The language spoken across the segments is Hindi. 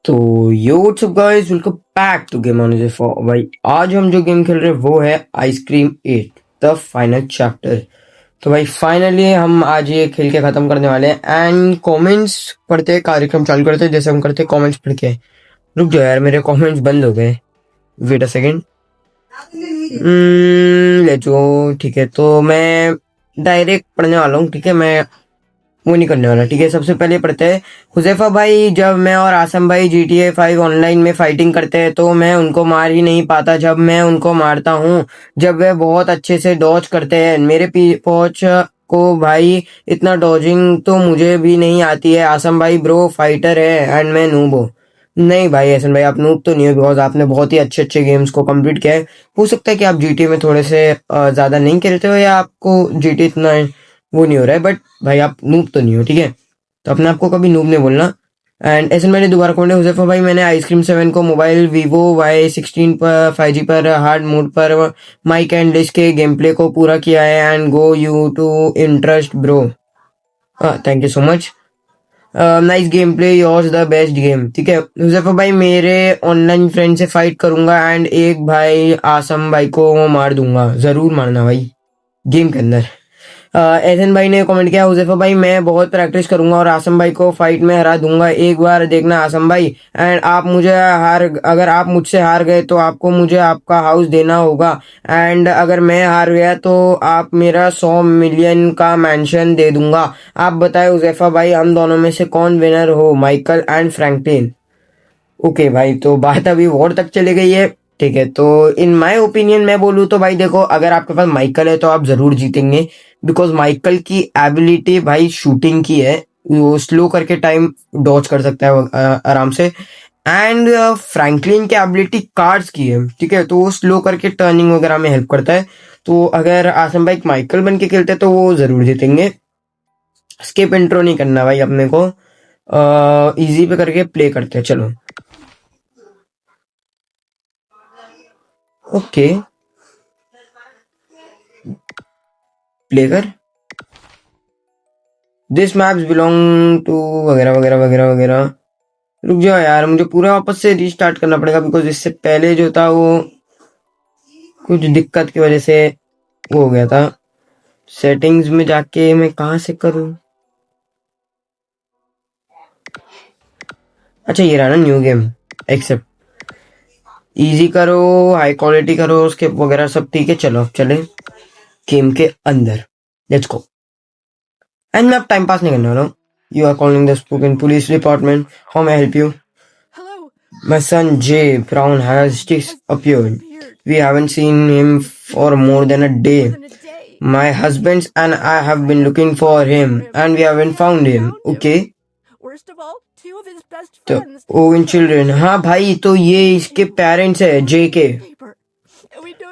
तो yo what's up guys, welcome back to game on for भाई। आज हम जो गेम खेल रहे हैं वो है आइसक्रीम 8 द फाइनल चैप्टर। तो भाई फाइनली हम आज ये खेल के खत्म करने वाले हैं एंड कमेंट्स पढ़ते हैं, कार्यक्रम चालू करते हैं जैसे हम करते हैं कमेंट्स पढ़ के। रुक जाओ यार, मेरे कमेंट्स बंद हो गए, वेट अ सेकेंड। ले जो ठीक है, तो मैं डायरेक्ट पढ़ने वाला हूँ। ठीक है, मैं वो नहीं करने वाला। ठीक है, सबसे पहले पढ़ते हैं हुजैफा भाई। जब मैं और आसम भाई GTA 5 ऑनलाइन में फाइटिंग करते हैं तो मैं उनको मार ही नहीं पाता। जब मैं उनको मारता हूँ, जब वे बहुत अच्छे से डॉज करते हैं, मेरे पहुंच को भाई इतना डॉजिंग तो मुझे भी नहीं आती है। आसम भाई ब्रो फाइटर है एंड मैं नूब हूँ। नहीं भाई एहसन भाई, आप नूब तो नहीं हो, बिकॉज आपने बहुत ही अच्छे अच्छे गेम्स को कंप्लीट किया है। हो सकता है कि आप GTA में थोड़े से ज्यादा नहीं खेलते हो या आपको GTA इतना वो नहीं हो रहा है, बट भाई आप नूब तो नहीं हो। ठीक है, तो अपने आप को कभी नूब नहीं बोलना। एंड ऐसे मैंने दोबारा कौन है हुजैफा भाई, मैंने आइसक्रीम 7 को मोबाइल वीवो Y16 पर 5G पर हार्ड मोड पर माइक एंड लिस्ट के गेम प्ले को पूरा किया है and go you to interest bro. Thank you so much, nice game play, yours the best game. ठीक है हुजैफा भाई, मेरे ऑनलाइन फ्रेंड से फाइट करूंगा एंड एक भाई आसम भाई को मार दूंगा। जरूर मारना भाई गेम के अंदर। एहसन भाई ने कमेंट किया हुजैफा भाई मैं बहुत प्रैक्टिस करूंगा और आसम भाई को फाइट में हरा दूंगा, एक बार देखना आसम भाई। एंड आप मुझे अगर आप मुझसे हार गए तो आपको मुझे आपका हाउस देना होगा एंड अगर मैं हार गया तो आप मेरा 100 मिलियन का मेंशन दे दूंगा। आप बताए हुजैफा भाई, हम दोनों में से कौन विनर हो, माइकल एंड फ्रैंकलिन। ओके भाई, तो बात अभी वॉर तक चली गई है। ठीक है, तो इन माय ओपिनियन मैं बोलूँ तो भाई देखो, अगर आपके पास माइकल है तो आप जरूर जीतेंगे, बिकॉज माइकल की एबिलिटी भाई शूटिंग की है। वो स्लो करके टाइम डॉज कर सकता है आराम से। एंड फ्रैंकलिन की एबिलिटी कार्ड्स की है। ठीक है, तो वो स्लो करके टर्निंग वगैरह में हेल्प करता है। तो अगर आसम भाई माइकल बन के खेलते तो वो जरूर जीतेंगे। स्किप इंट्रो नहीं करना भाई अपने को, इजी पे करके प्ले करते हैं। चलो ओके, प्ले कर। दिस मैप्स बिलोंग टू वगैरह वगैरह वगैरह वगैरह। रुक जाओ यार, मुझे पूरा वापस से रीस्टार्ट करना पड़ेगा, बिकॉज इससे पहले जो था वो कुछ दिक्कत की वजह से वो हो गया था। सेटिंग्स में जाके मैं कहाँ से करूँ? अच्छा ये रहा ना, न्यू गेम, एक्सेप्ट, इजी करो, हाई क्वालिटी करो, उसके वगैरह सब ठीक है। चलो अब चले गेम के अंदर, लेट्स गो। एंड मैं अब टाइम पास नहीं करने वाला हूँ। You are calling the spoken police department, how may I help you? My son Jay Brown has disappeared. We haven't seen him for more than a day. My husband and I have been looking for him and we haven't found him. Okay? तो ओवन चिल्ड्रन, हाँ भाई, तो ये इसके पेरेंट्स है जे के,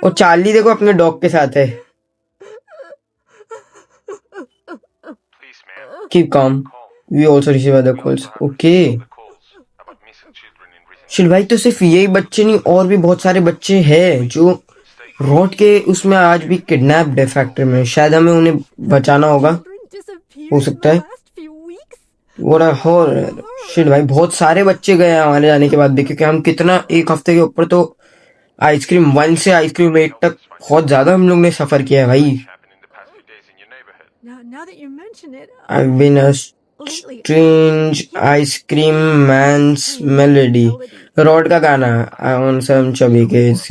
और चार्ली देखो अपने डॉग के साथ है। Keep calm. We also receive other calls. Okay. शिल भाई, तो सिर्फ यही बच्चे नहीं, और भी बहुत सारे बच्चे हैं जो रोड के उसमें आज भी किडनैप्ड है फैक्ट्री में। शायद हमें उन्हें बचाना होगा, हो सकता है। What a horror. शिट भाई, बहुत सारे बच्चे गए हैं हमारे जाने के बाद भी, क्योंकि हम कितना एक हफ्ते के ऊपर तो आइसक्रीम 1 से आइसक्रीम 8 तक बहुत ज्यादा हम लोग ने सफर किया है भाई। I've been a strange ice cream man's melody. Rod का गाना on some chubby kids.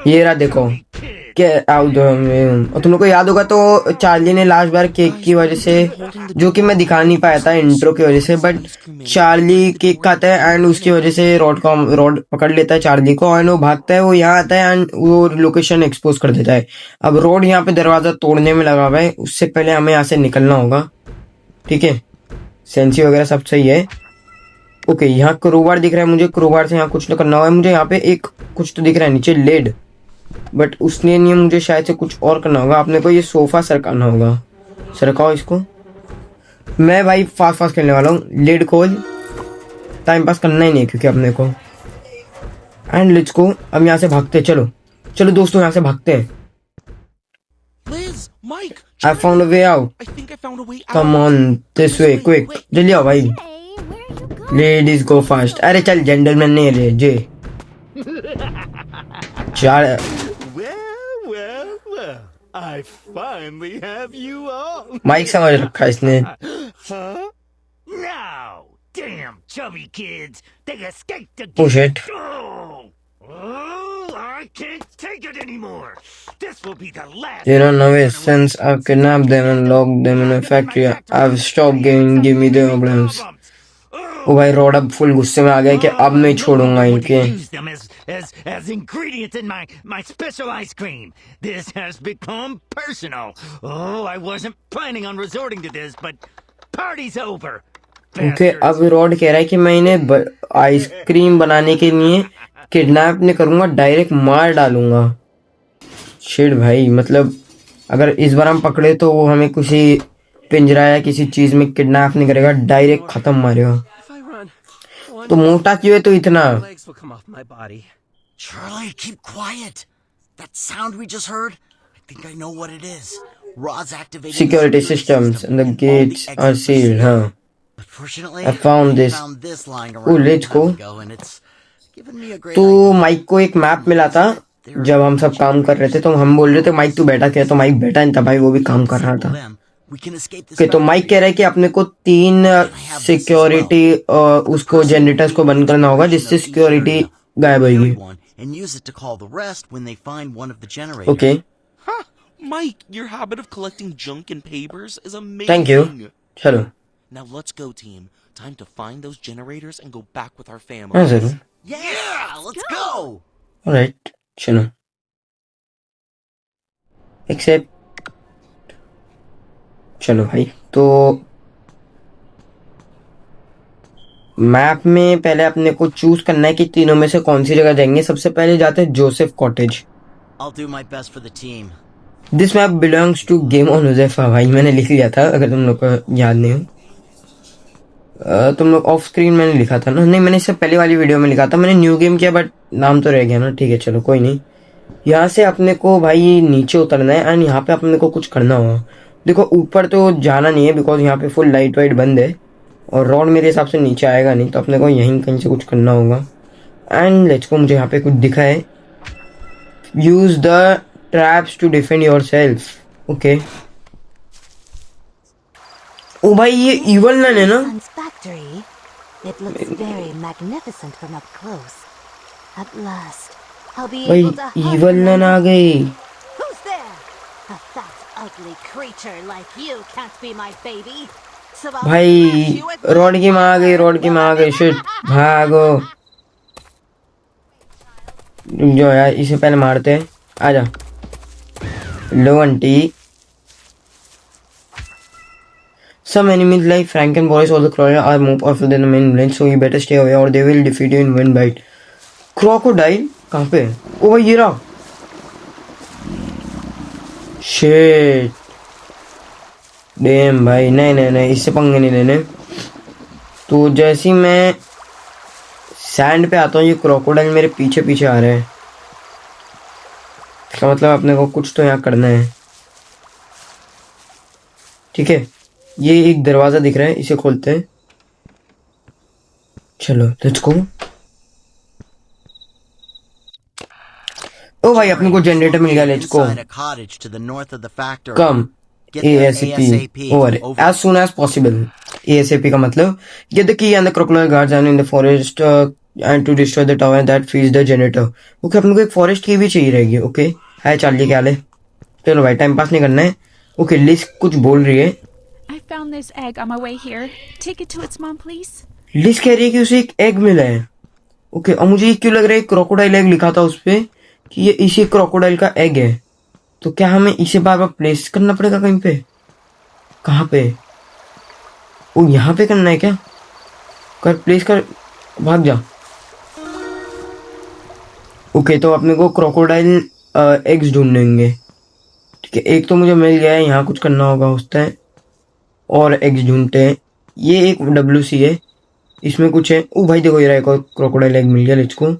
ये रहा देखो, क्या आउट। और तुम लोग को याद होगा तो चार्ली ने लास्ट बार केक की वजह से, जो कि मैं दिखा नहीं पाया था इंट्रो की वजह से, बट चार्ली केक खाता है एंड उसकी वजह से रॉड पकड़ लेता है चार्ली को एंड वो भागता है, वो यहाँ आता है एंड वो लोकेशन एक्सपोज कर देता है। अब रॉड यहाँ पे दरवाजा तोड़ने में लगा हुआ है, उससे पहले हमें यहाँ से निकलना होगा। ठीक है, सेंसी वगैरह सब सही है। ओके, यहाँ क्रोबार दिख रहा है मुझे, क्रोबार से यहाँ कुछ तो करना होगा मुझे। यहाँ पे एक कुछ तो दिख रहा है नीचे, लेड, बट उसने नहीं, मुझे शायद से कुछ और करना होगा। आपने को ये सोफा सरकाना होगा, सरकाओ इसको। मैं भाई फास्ट फास्ट खेलने वाला हूँ, लेड खोल, टाइम पास करना ही नहीं क्योंकि अपने को। एंड लेट्स गो, अब यहाँ से भागते हैं। चलो चलो दोस्तों, यहाँ से भागते हैं। I found a way out. Come on, this way, quick. जल्दी आओ भाई। लेडीज गो फास्ट। अरे चल जेंटलमैन नहीं रे जे चार I finally have you all. Mike समझ रखा है इसने। Huh? No! Damn chubby kids! They escaped Oh again! shit. Oh, I can't take it anymore! This will be the last. You don't know it. Since I've kidnapped them and locked them in a factory, I've stopped give me their problems. ओ भाई रॉड अब फुल गुस्से में आ गया कि अब नहीं छोड़ूंगा इनके। Use them as ingredients in my special ice cream. This has become personal. Oh, I wasn't planning on resorting to this, but party's over. Okay अब रॉड कह रहा है कि मैं इन्हें आइसक्रीम बनाने के लिए किडनैप नहीं करूंगा, डायरेक्ट मार डालूंगा। शिट भाई, मतलब अगर इस बार हम पकड़े तो वो हमें किसी पिंजरा या किसी चीज में किडनैप नहीं करेगा, डायरेक्ट खत्म मारेगा। तो मोटा क्यों है तो इतना? Charlie, keep quiet. That sound we just heard, I think I know what it is. Rod's activating Security systems and the gates are sealed, huh? Unfortunately, I found this. lying Oh, around let's a while go. ago, and it's given me a great तो idea. माइक को एक मैप मिला था जब हम सब काम कर रहे थे, तो हम बोल रहे थे माइक तू बैठा क्या, तो माइक बैठा नहीं था भाई, वो भी काम कर रहा था। We can escape this okay तो माइक कह रहा है कि अपने को 3 सिक्योरिटी उसको जनरेटर्स को बंद करना होगा जिससे सिक्योरिटी गायब होगी। and use it to call the rest when they find one of the generators. Okay Huh. Mike, your habit of collecting junk and papers is amazing. Thank you. चलो Now let's go, team. Time to find those generators and go back with our हाँ families. जरूर। Yeah, let's go. ऑलराइट चलो। एक्सेप्ट चलो भाई, तो मैप में पहले अपने को चूज करना है कि तीनों में से कौन सी जगह जाएंगे। सबसे पहले जाते हैं Joseph cottage. I'll do my best for the team. This map belongs to game on Huzaifa. भाई मैंने लिख लिया था, अगर तुम लोग को याद नहीं हो। तुम लोग ऑफ स्क्रीन मैंने लिखा था ना? नहीं, मैंने इससे पहले वाली वीडियो में लिखा था। मैंने न्यू गेम किया बट नाम तो रह गया ना। ठीक है चलो कोई नहीं। यहाँ से अपने को भाई नीचे उतरना है एंड यहाँ पे अपने को कुछ करना होगा। देखो ऊपर तो जाना नहीं है बिकॉज यहाँ पे फुल लाइट वाइट बंद है और रॉड मेरे हिसाब से नीचे आएगा नहीं, तो अपने को यहीं कहीं से कुछ करना होगा। एंड लेट्स को, मुझे यहाँ पे कुछ दिखा है, use the traps to defend your self. Okay ओ भाई ये इवल नन है ना? Sun's factory. It looks very magnificent from up close. At last, I'll be भाई able to hug evil them. Nun आ गई। Who's there? A fat, ugly creature like you can't be my baby. So I'll भाई smash you with my road की माँ आ गई, hammer. रोड की माँ आ गई। शिट भागो, रुक जाओ यार, इसे पहले मारते हैं। आजा। लो aunty. Some enemies like Franken Boris or the Crawler are more powerful than the main villains, so you better stay away or they will defeat you in one bite. Crocodile कहाँ पे? ओ भाई ये रहा। Shit. Damn भाई, नहीं इससे पंगे नहीं लेने। तो जैसे ही मैं सैंड पे आता हूँ ये क्रोकोडाइल मेरे पीछे पीछे आ रहे हैं। इसका मतलब अपने को कुछ तो यहाँ करना है। ठीक है, ये एक दरवाजा दिख रहा है, इसे खोलते हैं। चलो लेट्स गो। ओ भाई अपने को जनरेटर मिल गया, let's go. Inside a cottage to the north of the factory. Come Get there ASAP और Over. as soon as possible। ASAP का मतलब get the key and the crocodile guards are in the forest and to destroy the tower that feeds the generator। Okay अपने को एक फॉरेस्ट की भी चाहिए रहेगी। ओके हाय चार्ली, क्या हाल है? चलो भाई टाइम पास नहीं करना है। ओके लिस कुछ बोल रही है। I found this egg on my way here. Take it to its mom, please. लिस कह रही है कि उसे एक एग मिला है। ओके और मुझे ये क्यों लग रहा है क्रोकोडाइल एग लिखा था उस पे कि ये इसी क्रोकोडाइल का एग है। तो क्या हमें इसे बार बार प्लेस करना पड़ेगा कहीं पे? कहाँ पे? ओ यहाँ पे करना है क्या? कर प्लेस कर, भाग जा। ओके तो अपने को क्रोकोडाइल एग्स ढूंढेंगे। ठीक है एक तो मुझे मिल गया है, यहाँ कुछ करना होगा उसका है और एग्स ढूंढते हैं। ये एक WC है, इसमें कुछ है। ओ भाई देखो ये रहा, एक और क्रोकोडाइल एग मिल गया, लेट्स को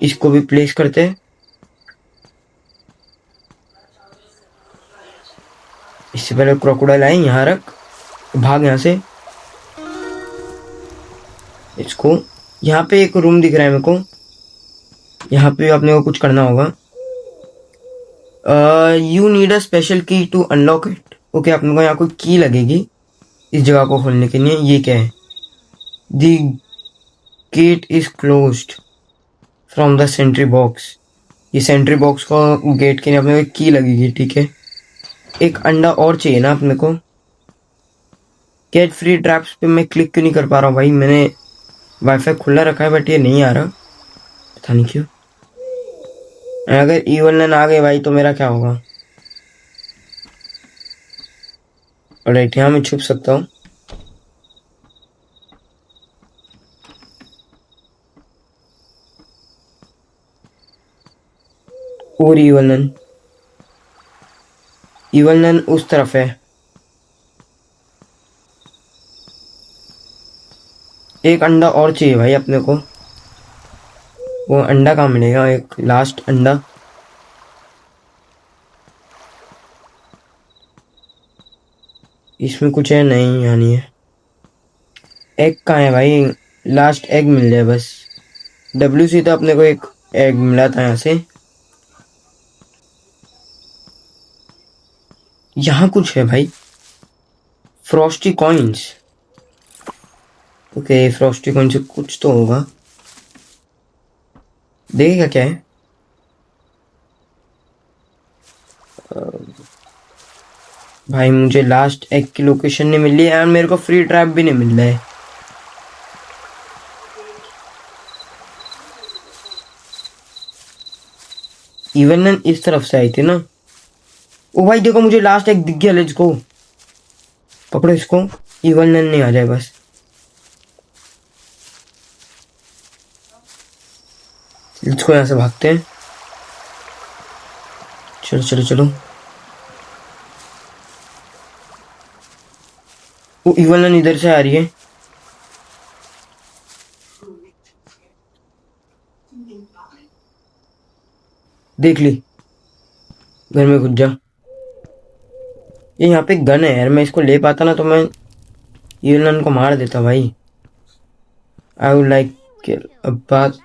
इसको भी प्लेस करते हैं। इससे पहले क्रोकोडाइल आए, यहाँ रख, भाग यहाँ से। इसको यहाँ पे एक रूम दिख रहा है मेरे को, यहाँ पे अपने को कुछ करना होगा। यू नीड अ स्पेशल की टू अनलॉक इट। ओके, अपने को यहाँ कोई की लगेगी इस जगह को खोलने के लिए। ये क्या है? The gate is closed from the sentry box. ये सेंट्री बॉक्स को गेट के लिए अपने को की लगेगी, ठीक है। एक अंडा और चाहिए ना अपने को। गेट फ्री ट्रैप्स पे मैं क्लिक क्यों नहीं कर पा रहा हूँ भाई? मैंने वाईफाई खुला रखा है बट ये नहीं आ रहा, पता नहीं क्यों। अगर इवन आ गए भाई तो मेरा क्या होगा? राइट, यहाँ मैं छुप सकता हूँ। और इवन उस तरफ है। एक अंडा और चाहिए भाई अपने को। वो अंडा कहाँ मिलेगा? एक लास्ट अंडा। इसमें कुछ है नहीं, यहाँ नहीं है। एग कहाँ है भाई? लास्ट एग मिल जाए बस। WC तो अपने को एक एग मिला था यहाँ से। यहाँ कुछ है भाई, Frosty coins. Okay, Frosty coin से कुछ तो होगा, देखेगा क्या है। भाई मुझे लास्ट एग की लोकेशन नहीं मिल रही है और मेरे को फ्री ट्रैप भी नहीं मिल रहा है। इवन इस तरफ से आई थी ना। ओ भाई देखो, मुझे लास्ट एग दिख गया। लेट्स गो, पकड़ो इसको। इवन नहीं आ जाए बस। लेट्स गो, यहाँ से भागते हैं। चलो चलो चलो। वो इवन इधर से आ रही है। देख ली, घर में घुस जा। ये यहाँ पे गन है यार, मैं इसको ले पाता ना तो मैं इवन को मार देता भाई। आई वुड लाइक बात।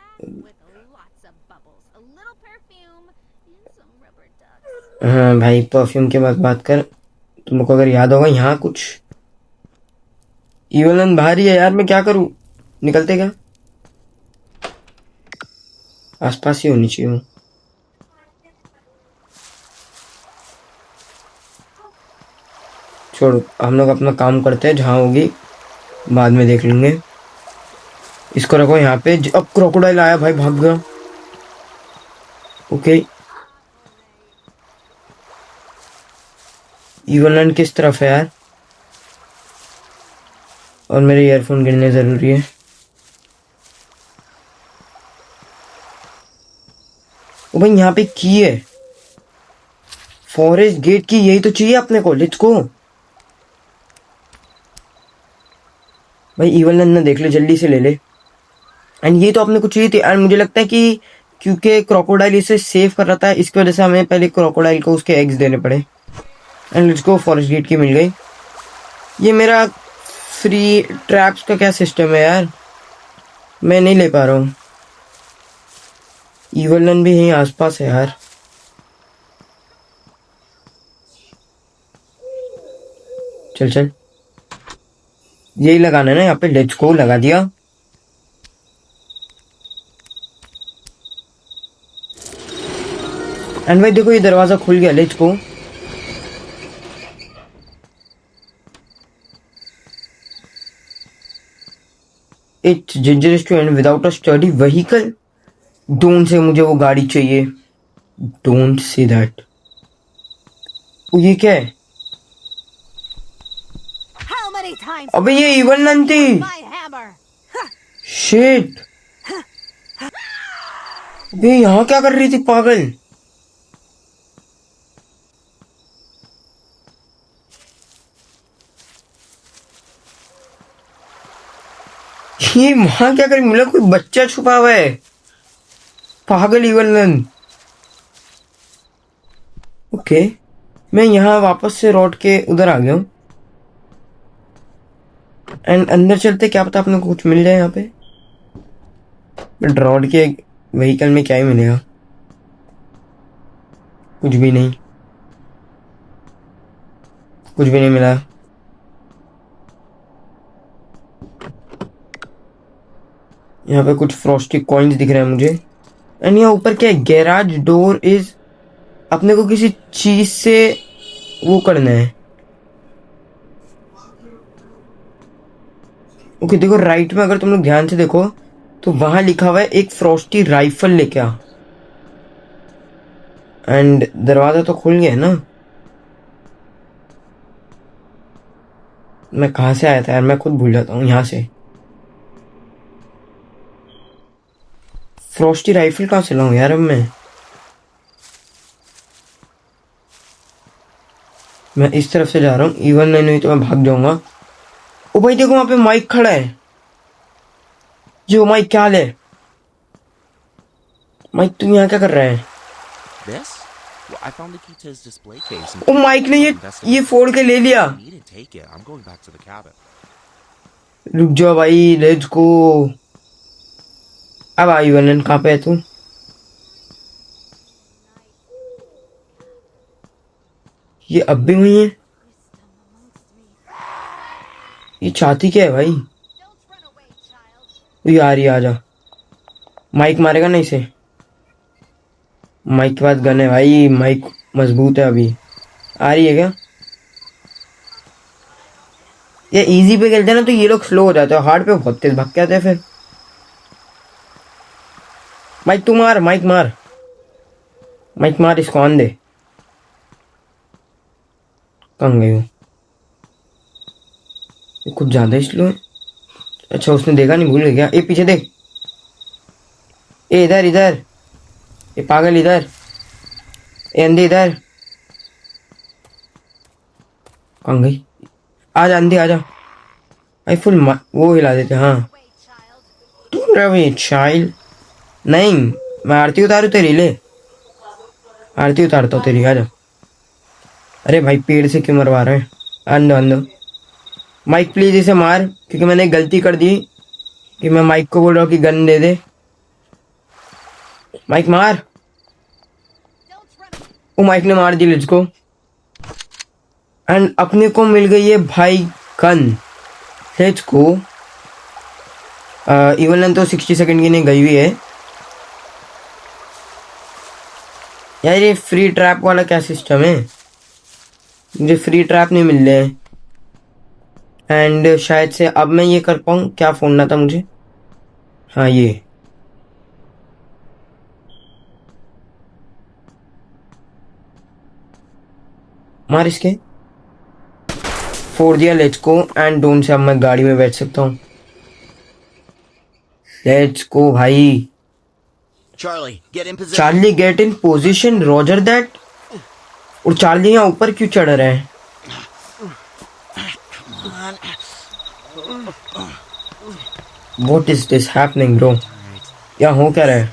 हाँ भाई, परफ्यूम के बाद बात कर। तुमको अगर याद होगा यहाँ कुछ इवन बाहर ही है यार, मैं क्या करूँ? निकलते क्या? आसपास ही होनी चाहिए। छोड़ो, हम लोग अपना काम करते हैं, जहाँ होगी बाद में देख लेंगे। इसको रखो यहाँ पे। अब क्रोकोडाइल आया भाई, भाग गया। ओके, इवन किस तरफ है यार? और मेरे ईयरफोन गिरने जरूरी है। ओ भाई, यहाँ पे की है, फॉरेस्ट गेट की। यही तो चाहिए अपने को। लेट्स गो भाई। इवन ने देख ले, जल्दी से ले ले। एंड ये तो अपने को चाहिए थी। एंड मुझे लगता है कि क्योंकि क्रोकोडाइल इसे सेव कर रहा था, इसकी वजह से हमें पहले क्रोकोडाइल को उसके एग्स देने पड़े। And let's go, forest gate की मिल गई। ये मेरा फ्री ट्रैप्स का क्या सिस्टम है यार? मैं नहीं ले पा रहा हूँ। इवलन भी यहीं आसपास है यार। चल चल, यही लगाना है ना यहाँ पे। लेट्स गो, लगा दिया। एंड भाई देखो, ये दरवाजा खुल गया। Let's go. It's dangerous to and without a sturdy vehicle. Don't say मुझे वो गाड़ी चाहिए। Don't say that. ये क्या है? अबे ये इवन नन थी। शिट, अबे यहाँ क्या कर रही थी पागल? ये वहां क्या कर? मुझे कोई बच्चा छुपा हुआ है। पागल इवन। ओके, मैं यहाँ वापस से रोड के उधर आ गया हूँ। एंड अंदर चलते, क्या पता अपने को कुछ मिल जाए यहाँ पे। बट रॉड के व्हीकल में क्या ही मिलेगा, कुछ भी नहीं, कुछ भी नहीं मिला। यहाँ पे कुछ फ्रॉस्टी कॉइन्स दिख रहे हैं मुझे। एंड यहाँ ऊपर क्या है, गैराज डोर इज, अपने को किसी चीज से वो करना है। ओके देखो राइट में अगर तुम लोग ध्यान से देखो तो वहां लिखा हुआ है एक फ्रॉस्टी राइफल लेके आ। एंड दरवाजा तो खुल गया है ना। मैं कहाँ से आया था यार, मैं खुद भूल जाता हूँ। यहाँ से फ्रॉस्टी राइफल कहाँ से लाऊं यार अब मैं इस तरफ से जा रहा हूँ। इवन नहीं तो मैं भाग जाऊंगा। ओ भाई देखो वहां पे माइक खड़ा है। जो माइक क्या हाल है? माइक तुम यहाँ क्या कर रहा है? This? Well, I found the key to his display case. ओ माइक ने ये फोड़ के ले लिया। I need to take it. I'm going back to the cabin. रुक जाओ भाई, लेट्स गो। अब आई वनन, कहाँ पे है तू? ये अब भी वही है। ये चाहती क्या है भाई? ये आ रही है, आजा। माइक मारेगा ना इसे। माइक के पास गन है भाई, माइक मजबूत है। अभी आ रही है क्या? ये इजी पे खेलते हैं ना तो ये लोग स्लो हो जाते हैं, हार्ड पे बहुत तेज भाग के आते हैं। फिर माइक तू मार, माइक मार, माइक मार, इसको ऑन दे। कहाँ गई हो? ये कुछ ज्यादा ही स्लो है। अच्छा उसने देखा नहीं, भूल गया। ये पीछे देख, ए इधर इधर, ये पागल इधर, ए अंधे इधर। कहाँ गई? आजा अंधे आजा। आई फुल वो हिला देते। हाँ तुम रवि चाइल्ड। नहीं मैं आरती उतारू तेरी, ले आरती उतारता हूँ तेरी, आजा। अरे भाई पेड़ से क्यों मरवा रहे हैं? अंदो अंदो। माइक प्लीज इसे मार, क्योंकि मैंने गलती कर दी कि मैं माइक को बोल रहा हूँ कि गन दे दे। माइक मार। वो माइक ने मार दी लिज को। एंड अपने को मिल गई है भाई गन। Let's go. इवन तो 60 सेकंड की नहीं गई हुई है यार। ये फ्री ट्रैप वाला क्या सिस्टम है? मुझे फ्री ट्रैप नहीं मिल रहे हैं। एंड शायद से अब मैं ये कर पाऊँ। क्या फोड़ना था मुझे? हाँ ये मार, इसके फोड़ दिया। Let's go. एंड डोन से अब मैं गाड़ी में बैठ सकता हूँ। लेट्स गो भाई। Charlie, get in position. Charlie get in position, Roger that. और चार्ली यहाँ ऊपर क्यों चढ़ रहे हैं? What is this happening, bro? यहाँ हो क्या रहा है?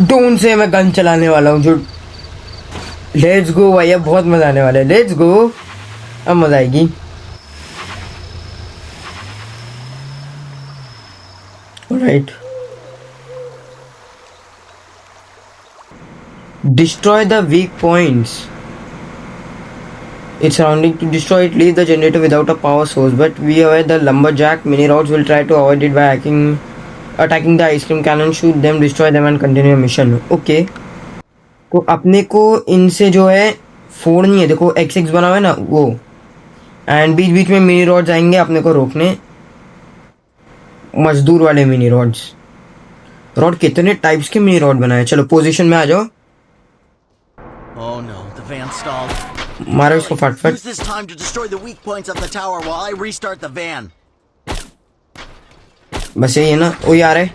डोन से मैं गन चलाने वाला हूँ जो। लेट्स गो भाई, अब बहुत मजा आने वाला है। लेट्स गो, अब मजा आएगी। Alright. Destroy the weak points. It's surrounding. To destroy it, leave the generator without a power source. But we aware the lumberjack mini rods will try to avoid it by attacking the ice cream cannon. Shoot them, destroy them, and continue mission. Okay. तो अपने को इनसे जो है फोड़नी है। देखो XX बना हुआ है ना वो। एंड बीच बीच में मिनी रॉड्स आएंगे अपने को रोकने। मजदूर वाले मिनी रॉड्स। रॉड कितने टाइप्स के मिनी रॉड बनाए? चलो पोजीशन में आ जाओ। Oh no, the van stalled. मारो इसको फटफट। Use this time to destroy the weak points of the tower while I restart the van. बस यही है ना? वो आ रहा है।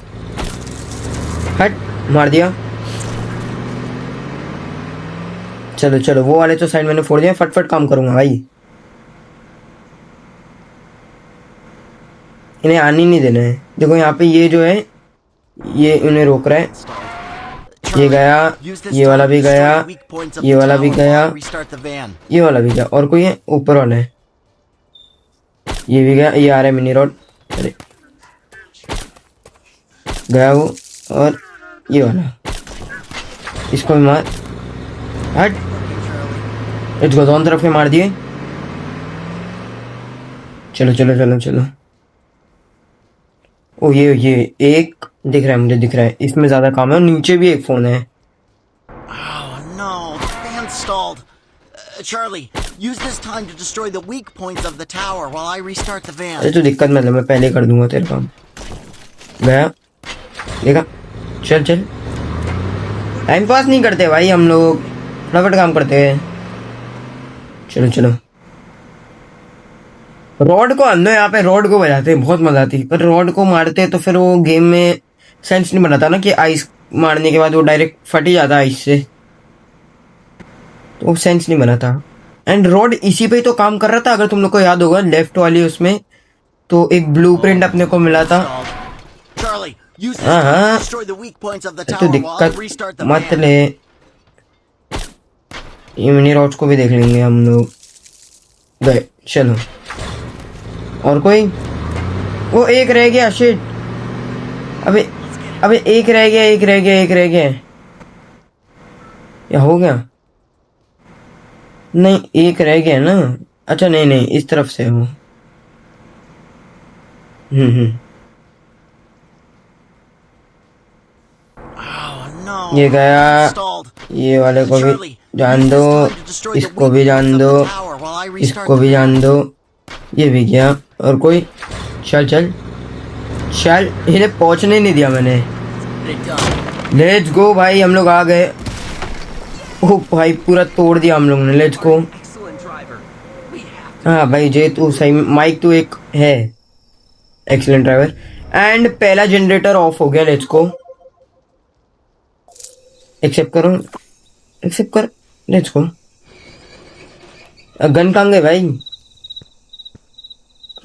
हट, मार दिया। चलो चलो, वो वाले तो साइड मैंने फोड़ दिया। फटफट काम करूंगा भाई। इन्हें आने नहीं देना है। देखो यहाँ पे ये जो है ये उन्हें रोक रहा है। ये गया, ये वाला भी गया, ये वाला भी गया, ये वाला भी गया। और कोई है? ऊपर वाला है। ये भी गया। ये आ रहा है मिनी रॉड। अरे गया वो, और ये वाला इसको भी मार, हट, इसको दोनों तरफ के मार दिए। चलो चलो चलो चलो। ओ ये एक दिख रहा है, मुझे दिख रहा है, इसमें ज्यादा काम है, और नीचे भी एक फोन है। Oh no, the fan stalled. Charlie, use this time to destroy the weak points of the tower while I restart the van. अरे तो दिक्कत मतलब मैं पहले कर दूंगा तेरे काम। गया, देखा, चल चल, टाइम पास नहीं करते भाई हम लोग, फटाफट काम करते हैं। चलो चलो, रॉड को अंदर यहाँ पे रॉड को बजाते हैं, बहुत मजा आती है, पर रॉड को मारते हैं तो फिर वो गेम में सेंस नहीं बनाता ना कि आइस मारने के बाद वो डायरेक्ट फट ही जाता है आइस से, तो वो सेंस नहीं बनाता। एंड रॉड इसी पे ही तो काम कर रहा था, अगर तुम लोग को याद होगा लेफ्ट वाली उसमें तो एक ब्लूप्रिंट अपने को मिला था। Charlie, use this हाँ time to हाँ, destroy the weak points of the तो tower while I restart दिक्कत the मत van. ले, ये मिनी रॉड्स को भी देख लेंगे हम लोग। गए, चलो, और कोई, वो एक रह गया, शिट, अबे अबे एक रह गया, एक रह गया, एक रह गया, या हो गया, नहीं एक रह गया ना, अच्छा नहीं नहीं इस तरफ से है वो, Oh no, ये the गया, fan stalled. ये वाले को भी Charlie, जान use दो, this time to destroy the इसको weak भी points जान of दो, the tower while I restart इसको the भी van. जान दो, ये भी गया, और कोई, चल चल चल, इन्हें पहुंचने नहीं दिया मैंने। Get it done. Let's go भाई, हम लोग आ गए। ओ भाई पूरा तोड़ दिया हम लोगों ने, लेट्स गो। हाँ भाई जे तू सही, माइक तू एक है एक्सीलेंट ड्राइवर। एंड पहला जनरेटर ऑफ हो गया, लेट्स गो, एक्सेप्ट करो, एक्सेप्ट कर, लेट्स गो। गन कहाँ गए भाई,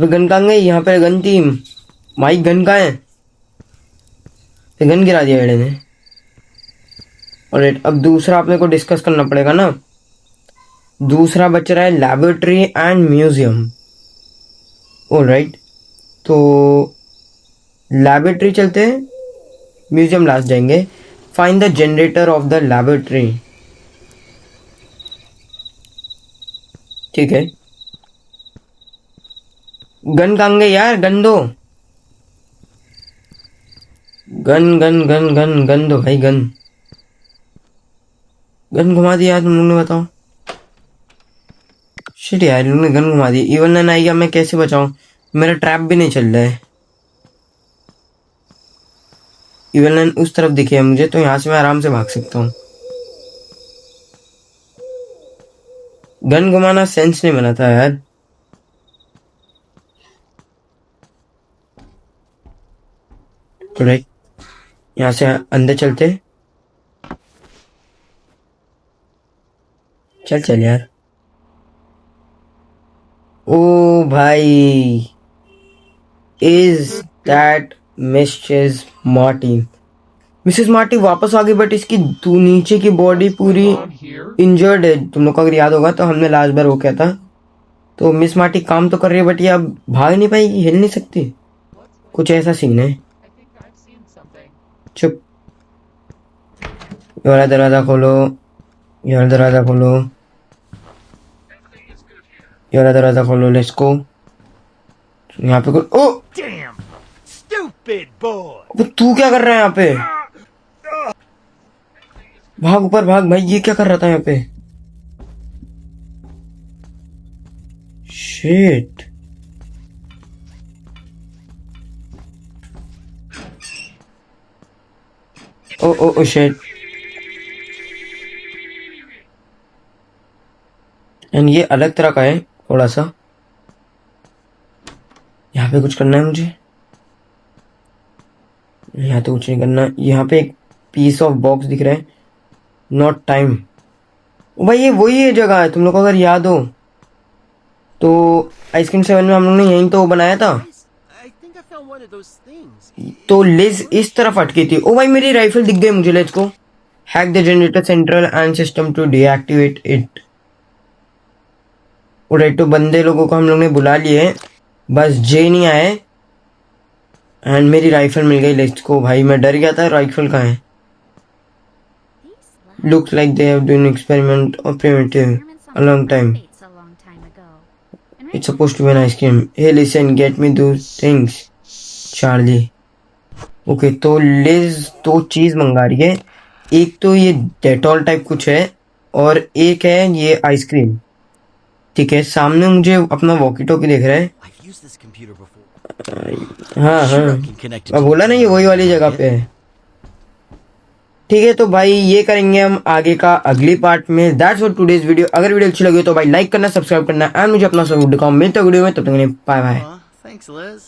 गन कहाँ गई, यहाँ पे गन थी, माइक गन कहाँ है, गन गिरा दिया एडे ने। ऑलराइट, अब दूसरा अपने को डिस्कस करना पड़ेगा ना, दूसरा बच रहा है लैबोरेटरी एंड म्यूजियम। ऑलराइट, तो लैबोरेटरी चलते हैं, म्यूजियम लास्ट जाएंगे। Find the generator off the laboratory, ठीक है। गन कहाँ गए यार, गन दो, gun gun gun gun gun दो भाई, गन गन घुमा दिया तुम लोग ने, बताओ। शिट यार, इन लोगों ने गन घुमा दी, इवन नन आई गया, मैं कैसे बचाऊं, मेरा ट्रैप भी नहीं चल रहा है। इवन नन उस तरफ दिखे है मुझे, तो यहाँ से मैं आराम से भाग सकता हूँ। गन घुमाना सेंस नहीं बनाता यार। राइट, यहाँ से अंदर चलते, चल चल यार। ओ भाई, is that Mrs Marty, Mrs Marty वापस आ गई, बट इसकी नीचे की बॉडी पूरी इंजर्ड है। तुम लोग को अगर याद होगा तो हमने लास्ट बार वो किया था, तो मिस मार्टी काम तो कर रही है, बट ये अब भाग नहीं पाएगी, हिल नहीं सकती, कुछ ऐसा सीन है। चुप, ये वाला दरवाजा खोलो, ये वाला दरवाजा खोलो, ये वाला दरवाजा खोलो, लेट्स गो। यहाँ पे कोई, ओ Damn stupid boy. अबे तू क्या कर रहा है यहाँ पे, भाग ऊपर भाग भाई, ये क्या कर रहा था यहाँ पे, शिट। ओ ओ ओ शिट। एंड ये अलग तरह का है थोड़ा सा, यहाँ पे कुछ करना है मुझे, यहाँ तो कुछ नहीं करना। यहाँ पे एक पीस ऑफ बॉक्स दिख रहा है, नॉट टाइम। भाई ये वही है जगह है, तुम लोग को अगर याद हो तो आइसक्रीम 7 में हम लोग ने यहीं तो बनाया था, I think I found one of those things. तो लिज इस तरफ अटकी थी। ओ भाई मेरी राइफल दिख गई मुझे, let's go. Hack the generator central and system to deactivate it. Alright, तो बंदे लोगों को हम लोग ने बुला लिए, बस जे नहीं आए। एंड मेरी राइफल मिल गई लिस्ट को। भाई मैं डर गया था, राइफल कहाँ है? Looks like they have done experiment और primitive a long time. It's supposed to be an ice cream. Hey listen, get me those things, Charlie. Okay तो लिज 2 चीज मंगा रही है। एक तो ये डेटॉल टाइप कुछ है और एक है ये आइसक्रीम। ठीक है, सामने मुझे अपना वॉकी टॉकी दिख रहा है। I've used this computer before. हाँ Sure, हाँ, I can connect it मैं to बोला the ना ये वही वाली internet. जगह पे है। ठीक है, तो भाई ये करेंगे हम आगे का अगली पार्ट में। That's for today's video. अगर वीडियो अच्छी लगी तो भाई लाइक करना, सब्सक्राइब करना एंड मुझे अपना सपोर्ट दिखाओ। मिलते हैं वीडियो में, तब तक के लिए बाय बाय। Thanks, Liz.